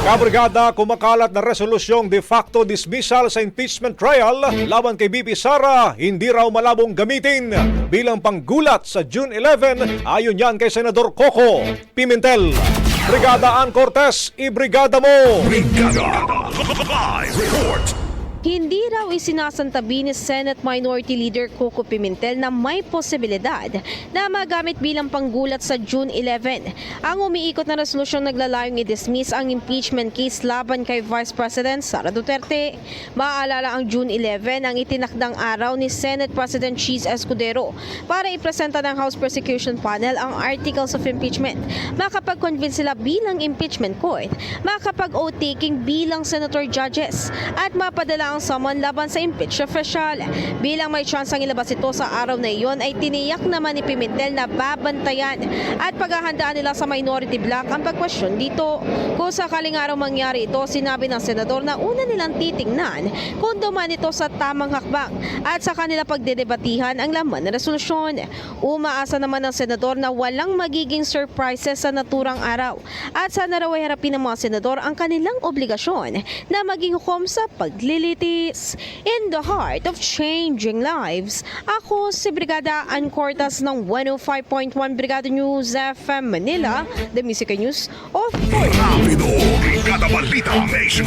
Kabrigada, kumakalat na resolusyong de facto dismissal sa impeachment trial laban kay BP Sara hindi raw malabong gamitin bilang panggulat sa June 11 ayon yan kay Senador Coco Pimentel. Brigada Ann Cortez, ibrigada mo! Brigada Live Report. Hindi raw isinasantabi ni Senate Minority Leader Coco Pimentel na may posibilidad na magamit bilang panggulat sa June 11 ang umiikot na resolusyong naglalayong i-dismiss ang impeachment case laban kay Vice President Sara Duterte. Maaalala ang June 11 ang itinakdang araw ni Senate President Cheese Escudero para ipresenta ng House Prosecution Panel ang articles of impeachment. Makapag-convince sila bilang impeachment court, makapag-oath-taking bilang senator judges at mapadala ang summon laban sa impeached official. Bilang may chance ang ilabas ito sa araw na iyon ay tiniyak naman ni Pimentel na babantayan at paghahandaan nila sa minority bloc ang pagkwestiyon dito. Kung sakaling araw mangyari ito, sinabi ng senador na una nilang titingnan kung duman ito sa tamang hakbang at sa kanila pagdedebatihan ang laman ng resolusyon. Umaasa naman ng senador na walang magiging surprises sa naturang araw at sana raw ay harapin ng mga senador ang kanilang obligasyon na maging hukom sa paglilitis. In the heart of changing lives, ako si Brigada Ann Cortez ng 105.1 Brigada News FM Manila, the Music News Authority. Rapido, Brigada Balita Nation.